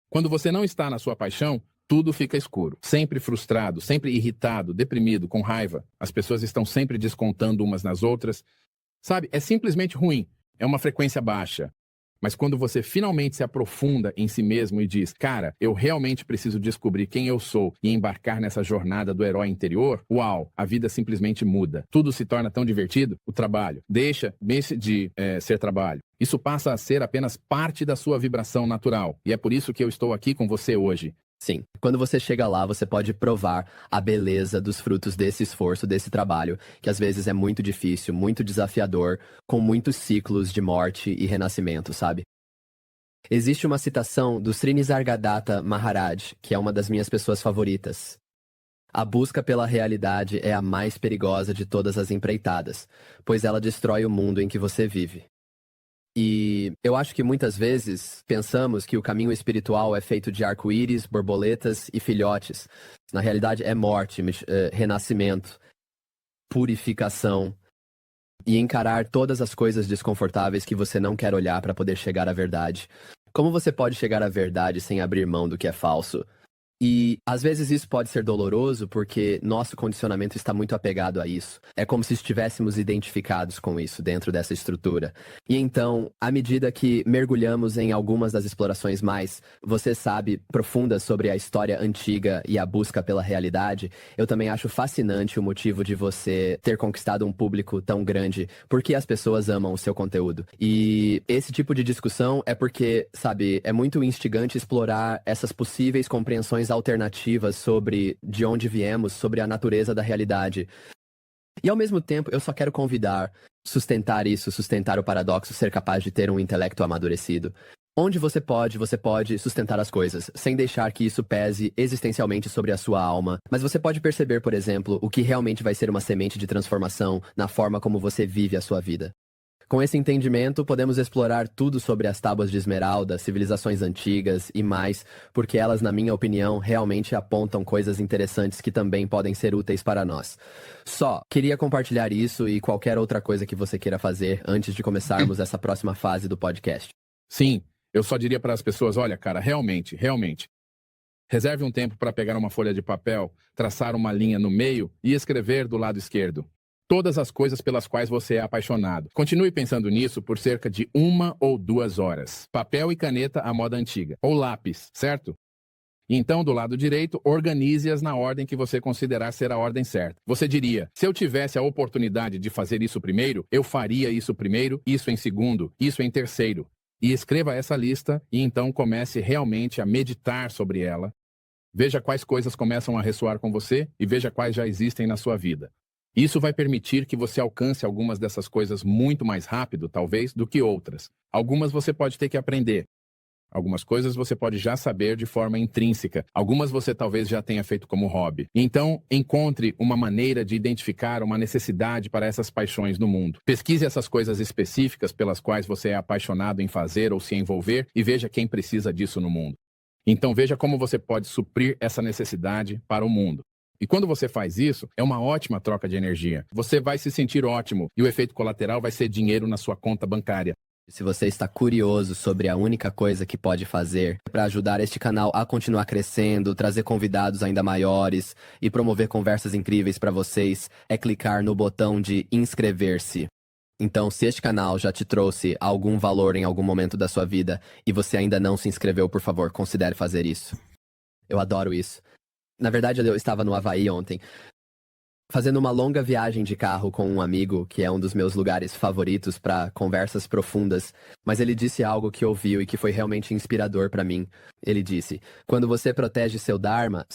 Quando você não está na sua paixão, tudo fica escuro. Sempre frustrado, sempre irritado, deprimido, com raiva. As pessoas estão sempre descontando umas nas outras. Sabe, é simplesmente ruim. É uma frequência baixa. Mas quando você finalmente se aprofunda em si mesmo e diz, cara, eu realmente preciso descobrir quem eu sou e embarcar nessa jornada do herói interior, uau, a vida simplesmente muda. Tudo se torna tão divertido. O trabalho deixa de ser trabalho. Isso passa a ser apenas parte da sua vibração natural. E é por isso que eu estou aqui com você hoje. Sim, quando você chega lá, você pode provar a beleza dos frutos desse esforço, desse trabalho, que às vezes é muito difícil, muito desafiador, com muitos ciclos de morte e renascimento, sabe? Existe uma citação do Sri Nisargadatta Maharaj, que é uma das minhas pessoas favoritas. A busca pela realidade é a mais perigosa de todas as empreitadas, pois ela destrói o mundo em que você vive. E eu acho que muitas vezes pensamos que o caminho espiritual é feito de arco-íris, borboletas e filhotes. Na realidade é morte, renascimento, purificação e encarar todas as coisas desconfortáveis que você não quer olhar para poder chegar à verdade. Como você pode chegar à verdade sem abrir mão do que é falso? E às vezes isso pode ser doloroso porque nosso condicionamento está muito apegado a isso. É como se estivéssemos identificados com isso dentro dessa estrutura. E então, à medida que mergulhamos em algumas das explorações mais, você sabe, profundas sobre a história antiga e a busca pela realidade, eu também acho fascinante o motivo de você ter conquistado um público tão grande, porque as pessoas amam o seu conteúdo. E esse tipo de discussão é porque, sabe, é muito instigante explorar essas possíveis compreensões alternativas sobre de onde viemos, sobre a natureza da realidade. E ao mesmo tempo, eu só quero convidar, sustentar o paradoxo, ser capaz de ter um intelecto amadurecido. Onde você pode sustentar as coisas, sem deixar que isso pese existencialmente sobre a sua alma. Mas você pode perceber, por exemplo, o que realmente vai ser uma semente de transformação na forma como você vive a sua vida. Com esse entendimento, podemos explorar tudo sobre as tábuas de esmeralda, civilizações antigas e mais, porque elas, na minha opinião, realmente apontam coisas interessantes que também podem ser úteis para nós. Só queria compartilhar isso e qualquer outra coisa que você queira fazer antes de começarmos essa próxima fase do podcast. Sim, eu só diria para as pessoas, olha, cara, realmente, reserve um tempo para pegar uma folha de papel, traçar uma linha no meio e escrever do lado esquerdo todas as coisas pelas quais você é apaixonado. Continue pensando nisso por cerca de 1 ou 2 horas. Papel e caneta à moda antiga. Ou lápis, certo? Então, do lado direito, organize-as na ordem que você considerar ser a ordem certa. Você diria, se eu tivesse a oportunidade de fazer isso primeiro, eu faria isso primeiro, isso em segundo, isso em terceiro. E escreva essa lista e então comece realmente a meditar sobre ela. Veja quais coisas começam a ressoar com você e veja quais já existem na sua vida. Isso vai permitir que você alcance algumas dessas coisas muito mais rápido, talvez, do que outras. Algumas você pode ter que aprender. Algumas coisas você pode já saber de forma intrínseca. Algumas você talvez já tenha feito como hobby. Então, encontre uma maneira de identificar uma necessidade para essas paixões no mundo. Pesquise essas coisas específicas pelas quais você é apaixonado em fazer ou se envolver e veja quem precisa disso no mundo. Então, veja como você pode suprir essa necessidade para o mundo. E quando você faz isso, é uma ótima troca de energia. Você vai se sentir ótimo e o efeito colateral vai ser dinheiro na sua conta bancária. Se você está curioso sobre a única coisa que pode fazer para ajudar este canal a continuar crescendo, trazer convidados ainda maiores e promover conversas incríveis para vocês, é clicar no botão de inscrever-se. Então, se este canal já te trouxe algum valor em algum momento da sua vida e você ainda não se inscreveu, por favor, considere fazer isso. Eu adoro isso. Na verdade, eu estava no Havaí ontem, fazendo uma longa viagem de carro com um amigo, que é um dos meus lugares favoritos para conversas profundas, mas ele disse algo que ouviu e que foi realmente inspirador para mim. Ele disse, quando você protege seu Dharma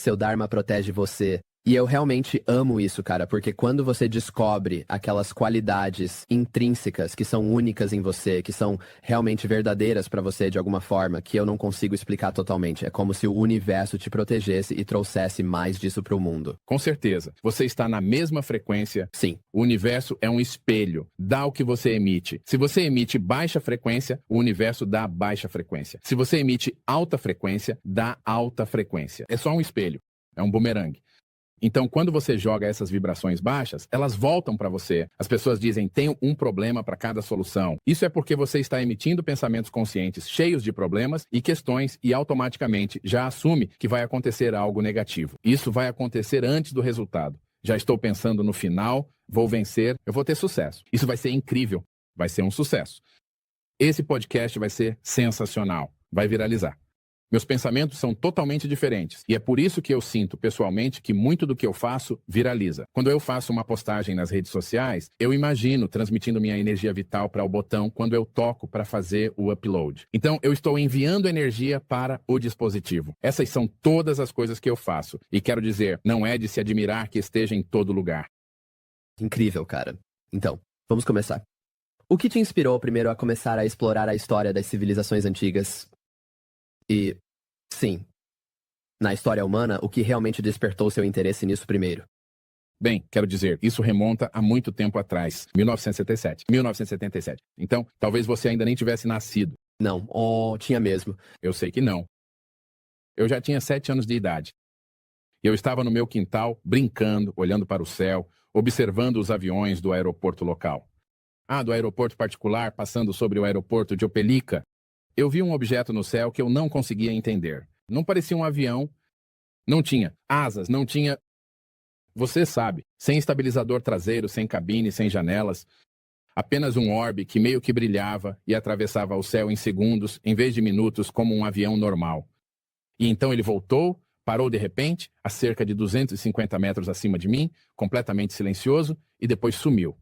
protege você. E eu realmente amo isso, cara, porque quando você descobre aquelas qualidades intrínsecas que são únicas em você, que são realmente verdadeiras pra você de alguma forma, que eu não consigo explicar totalmente. É como se o universo te protegesse e trouxesse mais disso pro mundo. Com certeza. Você está na mesma frequência. Sim. O universo é um espelho. Dá o que você emite. Se você emite baixa frequência, o universo dá baixa frequência. Se você emite alta frequência, dá alta frequência. É só um espelho. É um bumerangue. Então, quando você joga essas vibrações baixas, elas voltam para você. As pessoas dizem, tenho um problema para cada solução. Isso é porque você está emitindo pensamentos conscientes cheios de problemas e questões e automaticamente já assume que vai acontecer algo negativo. Isso vai acontecer antes do resultado. Já estou pensando no final, vou vencer, eu vou ter sucesso. Isso vai ser incrível, vai ser um sucesso. Esse podcast vai ser sensacional, vai viralizar. Meus pensamentos são totalmente diferentes e é por isso que eu sinto, pessoalmente, que muito do que eu faço viraliza. Quando eu faço uma postagem nas redes sociais, eu imagino transmitindo minha energia vital para o botão quando eu toco para fazer o upload. Então, eu estou enviando energia para o dispositivo. Essas são todas as coisas que eu faço. E quero dizer, não é de se admirar que esteja em todo lugar. Incrível, cara. Então, vamos começar. O que te inspirou primeiro a começar a explorar a história das civilizações antigas? E, sim, na história humana, o que realmente despertou seu interesse nisso primeiro? Bem, quero dizer, isso remonta a muito tempo atrás, 1977. Então, talvez você ainda nem tivesse nascido. Não, tinha mesmo. Eu sei que não. Eu já tinha 7 anos de idade. Eu estava no meu quintal, brincando, olhando para o céu, observando os aviões do aeroporto local. Do aeroporto particular, passando sobre o aeroporto de Opelika. Eu vi um objeto no céu que eu não conseguia entender. Não parecia um avião. Não tinha asas, não tinha... Você sabe, sem estabilizador traseiro, sem cabine, sem janelas. Apenas um orbe que meio que brilhava e atravessava o céu em segundos, em vez de minutos, como um avião normal. E então ele voltou, parou de repente, a cerca de 250 metros acima de mim, completamente silencioso, e depois sumiu.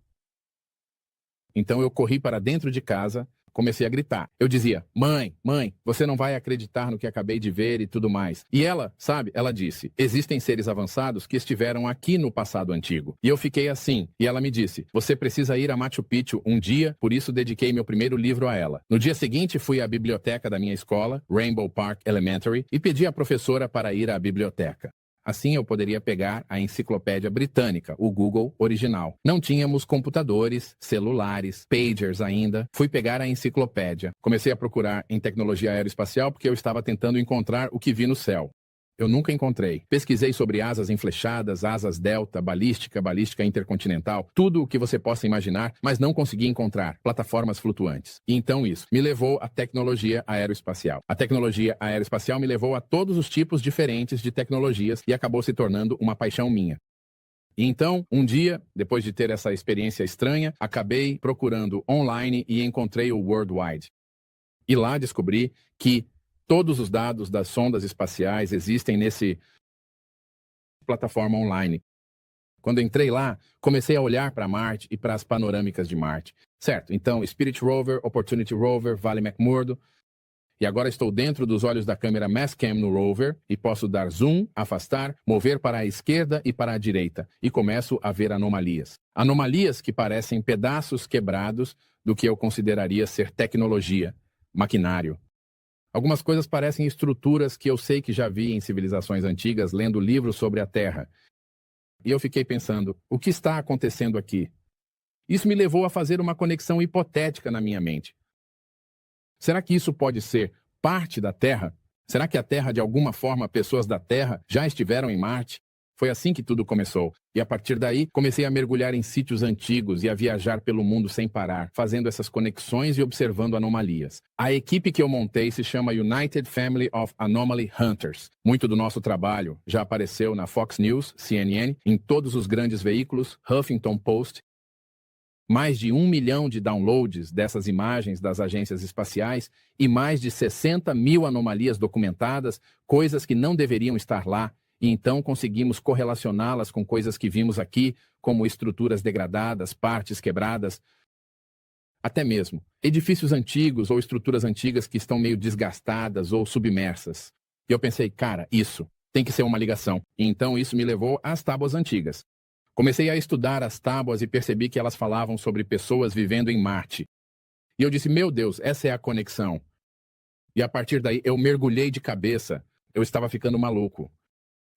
Então eu corri para dentro de casa, comecei a gritar. Eu dizia, mãe, você não vai acreditar no que acabei de ver e tudo mais. E ela, sabe, ela disse, existem seres avançados que estiveram aqui no passado antigo. E eu fiquei assim. E ela me disse, você precisa ir a Machu Picchu um dia, por isso dediquei meu primeiro livro a ela. No dia seguinte, fui à biblioteca da minha escola, Rainbow Park Elementary, e pedi à professora para ir à biblioteca. Assim eu poderia pegar a enciclopédia britânica, o Google original. Não tínhamos computadores, celulares, pagers ainda. Fui pegar a enciclopédia. Comecei a procurar em tecnologia aeroespacial porque eu estava tentando encontrar o que vi no céu. Eu nunca encontrei. Pesquisei sobre asas enflechadas, asas delta, balística, balística intercontinental, tudo o que você possa imaginar, mas não consegui encontrar plataformas flutuantes. E então isso me levou à tecnologia aeroespacial. A tecnologia aeroespacial me levou a todos os tipos diferentes de tecnologias e acabou se tornando uma paixão minha. E então, um dia, depois de ter essa experiência estranha, acabei procurando online e encontrei o World Wide. E lá descobri que todos os dados das sondas espaciais existem nesse plataforma online. Quando entrei lá, comecei a olhar para Marte e para as panorâmicas de Marte. Certo, então Spirit Rover, Opportunity Rover, Vale McMurdo. E agora estou dentro dos olhos da câmera Mastcam no rover e posso dar zoom, afastar, mover para a esquerda e para a direita. E começo a ver anomalias. Anomalias que parecem pedaços quebrados do que eu consideraria ser tecnologia, maquinário. Algumas coisas parecem estruturas que eu sei que já vi em civilizações antigas lendo livros sobre a Terra. E eu fiquei pensando, o que está acontecendo aqui? Isso me levou a fazer uma conexão hipotética na minha mente. Será que isso pode ser parte da Terra? Será que a Terra, de alguma forma, pessoas da Terra já estiveram em Marte? Foi assim que tudo começou. E a partir daí, comecei a mergulhar em sítios antigos e a viajar pelo mundo sem parar, fazendo essas conexões e observando anomalias. A equipe que eu montei se chama United Family of Anomaly Hunters. Muito do nosso trabalho já apareceu na Fox News, CNN, em todos os grandes veículos, Huffington Post. Mais de 1 milhão de downloads dessas imagens das agências espaciais e mais de 60 mil anomalias documentadas, coisas que não deveriam estar lá, e então conseguimos correlacioná-las com coisas que vimos aqui, como estruturas degradadas, partes quebradas, até mesmo edifícios antigos ou estruturas antigas que estão meio desgastadas ou submersas. E eu pensei, cara, isso tem que ser uma ligação. E então isso me levou às tábuas antigas. Comecei a estudar as tábuas e percebi que elas falavam sobre pessoas vivendo em Marte. E eu disse, meu Deus, essa é a conexão. E a partir daí eu mergulhei de cabeça. Eu estava ficando maluco.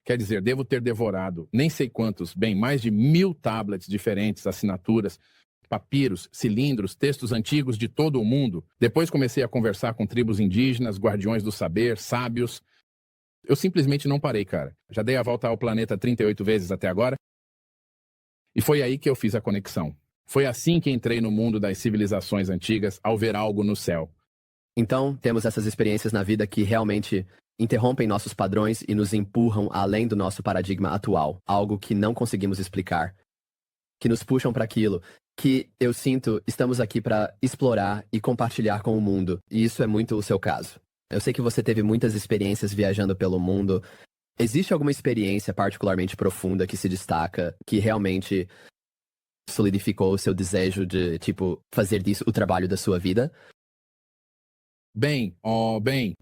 Quer dizer, devo ter devorado nem sei quantos, bem, mais de 1000 tablets diferentes, assinaturas, papiros, cilindros, textos antigos de todo o mundo. Depois comecei a conversar com tribos indígenas, guardiões do saber, sábios. Eu simplesmente não parei, cara. Já dei a volta ao planeta 38 vezes até agora. E foi aí que eu fiz a conexão. Foi assim que entrei no mundo das civilizações antigas ao ver algo no céu. Então, temos essas experiências na vida que realmente interrompem nossos padrões e nos empurram além do nosso paradigma atual, algo que não conseguimos explicar, que nos puxam para aquilo que eu sinto estamos aqui para explorar e compartilhar com o mundo, e isso é muito o seu caso. Eu sei que você teve muitas experiências viajando pelo mundo. Existe alguma experiência particularmente profunda que se destaca, que realmente solidificou o seu desejo de, fazer disso o trabalho da sua vida? Bem,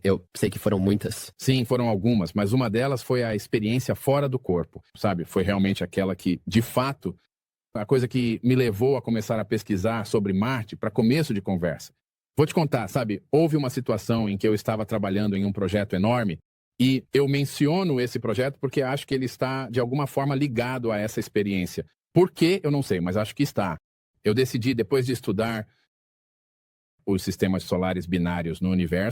Eu sei que foram muitas. sim, foram algumas, mas uma delas foi a experiência fora do corpo, sabe? Foi realmente aquela que, de fato, a coisa que me levou a começar a pesquisar sobre Marte para começo de conversa. Vou te contar, sabe? Houve uma situação em que eu estava trabalhando em um projeto enorme e eu menciono esse projeto porque acho que ele está, de alguma forma, ligado a essa experiência. Por quê? Eu não sei, mas acho que está. Eu decidi, depois de estudar os sistemas solares binários no universo,